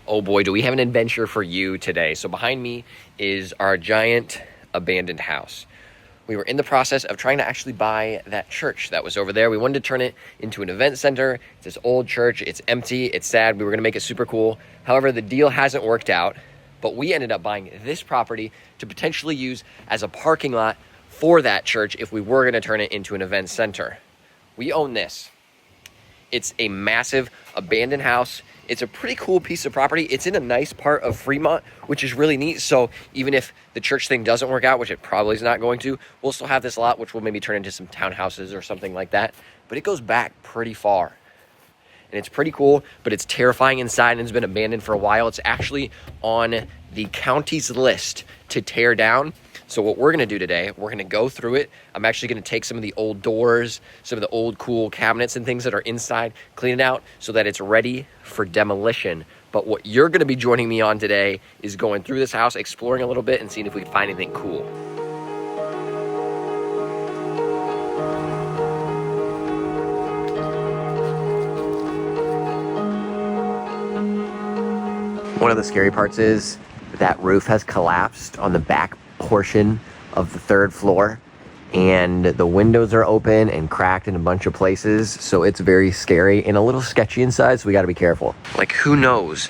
Oh boy, do we have an adventure for you today. So behind me is our giant abandoned house. We were in the process of trying to actually buy that church that was over there. We wanted to turn it into an event center. It's this old church. It's empty. It's sad. We were going to make it super cool. However, the deal hasn't worked out, but we ended up buying this property to potentially use as a parking lot for that church if we were going to turn it into an event center. We own this. It's a massive abandoned house. It's a pretty cool piece of property. It's in a nice part of Fremont, which is really neat. So even if the church thing doesn't work out, which it probably is not going to, we'll still have this lot, which will maybe turn into some townhouses or something like that. But it goes back pretty far. And it's pretty cool, but it's terrifying inside and it's been abandoned for a while. It's actually on the county's list to tear down. So what we're gonna do today, we're gonna go through it. I'm actually gonna take some of the old doors, some of the old cool cabinets and things that are inside, clean it out so that it's ready for demolition. But what you're gonna be joining me on today is going through this house, exploring a little bit and seeing if we can find anything cool. One of the scary parts is that roof has collapsed on the back portion of the third floor and the windows are open and cracked in a bunch of places, so it's very scary and a little sketchy inside, so we got to be careful. Like, who knows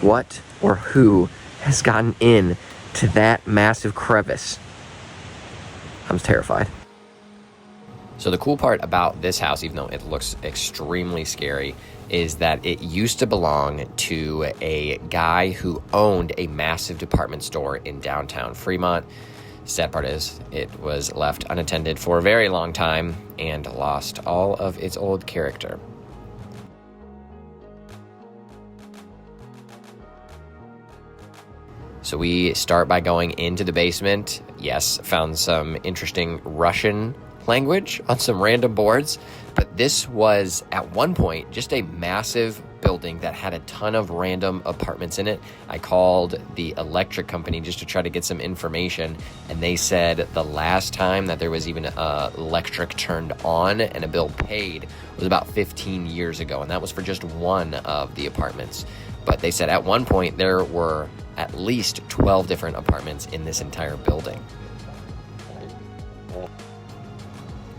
what or who has gotten in to that massive crevice? I'm terrified. So the cool part about this house, even though it looks extremely scary, is that it used to belong to a guy who owned a massive department store in downtown Fremont. Sad part is it was left unattended for a very long time and lost all of its old character. So we start by going into the basement. Yes, found some interesting Russian language on some random boards, but this was at one point just a massive building that had a ton of random apartments in it. I called the electric company just to try to get some information, and they said the last time that there was even electric turned on and a bill paid was about 15 years ago, and that was for just one of the apartments. But they said at one point there were at least 12 different apartments in this entire building.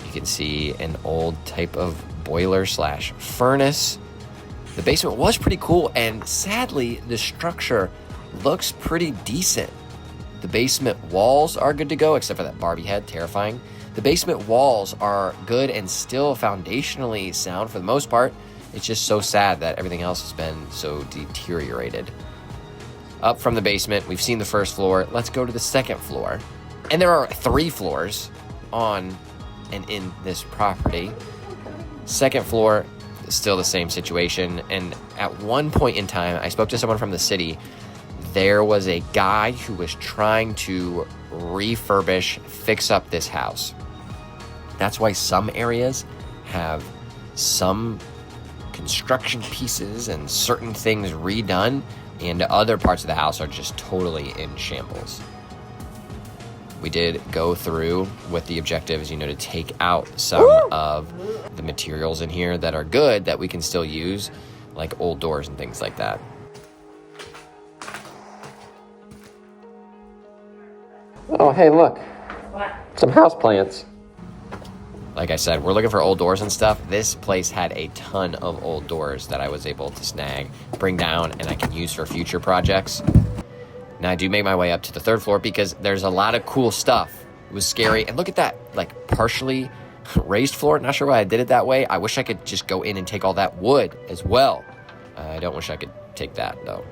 You can see an old type of boiler slash furnace. The basement was pretty cool, and sadly, the structure looks pretty decent. The basement walls are good to go, except for that Barbie head, terrifying. The basement walls are good and still foundationally sound for the most part. It's just so sad that everything else has been so deteriorated. Up from the basement, we've seen the first floor. Let's go to the second floor. And there are 3 floors on and in this property. Second floor, still the same situation. And at one point in time, I spoke to someone from the city. There was a guy who was trying to refurbish, fix up this house. That's why some areas have some construction pieces and certain things redone, and other parts of the house are just totally in shambles. We did go through with the objectives, to take out some of the materials in here that are good that we can still use, like old doors and things like that. Oh, hey, look. What? Some houseplants. Like I said, we're looking for old doors and stuff. This place had a ton of old doors that I was able to snag, bring down, and I can use for future projects. Now I do make my way up to the third floor because there's a lot of cool stuff. It was scary. And look at that, partially raised floor. Not sure why I did it that way. I wish I could just go in and take all that wood as well. I don't wish I could take that, though.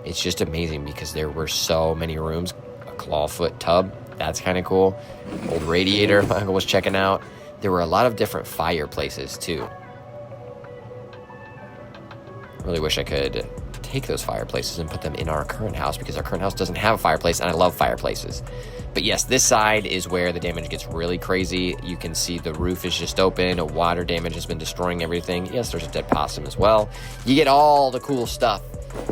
It's just amazing because there were so many rooms. A clawfoot tub, that's kind of cool. Old radiator my uncle was checking out. There were a lot of different fireplaces, too. Really wish I could take those fireplaces and put them in our current house because our current house doesn't have a fireplace, and I love fireplaces. But yes, this side is where the damage gets really crazy. You can see the roof is just open. Water damage has been destroying everything. Yes, there's a dead possum as well. You get all the cool stuff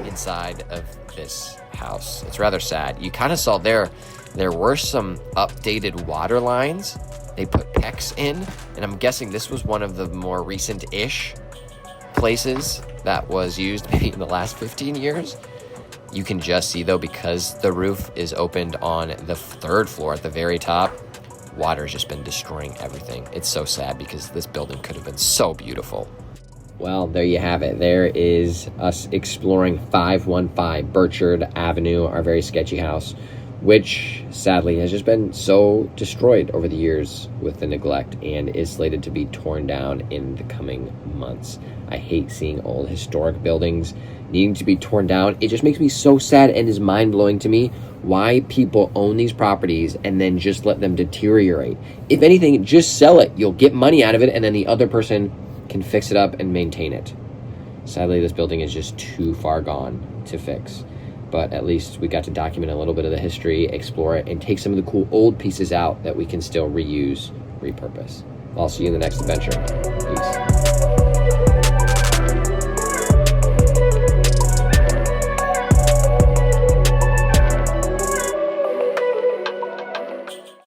inside of this house. It's rather sad. You kind of saw there were some updated water lines. They put PEX in, and I'm guessing this was one of the more recent-ish places that was used maybe in the last 15 years. You can just see, though, because the roof is opened on the 3rd floor at the very top, water's just been destroying everything. It's so sad because this building could have been so beautiful. Well, there you have it. There is us exploring 515 Burchard Avenue, our very sketchy house, which sadly has just been so destroyed over the years with the neglect and is slated to be torn down in the coming months. I hate seeing old historic buildings needing to be torn down. It just makes me so sad and is mind-blowing to me why people own these properties and then just let them deteriorate. If anything, just sell it. You'll get money out of it, and then the other person can fix it up and maintain it. Sadly, this building is just too far gone to fix. But at least we got to document a little bit of the history, explore it, and take some of the cool old pieces out that we can still reuse, repurpose. I'll see you in the next adventure. Peace.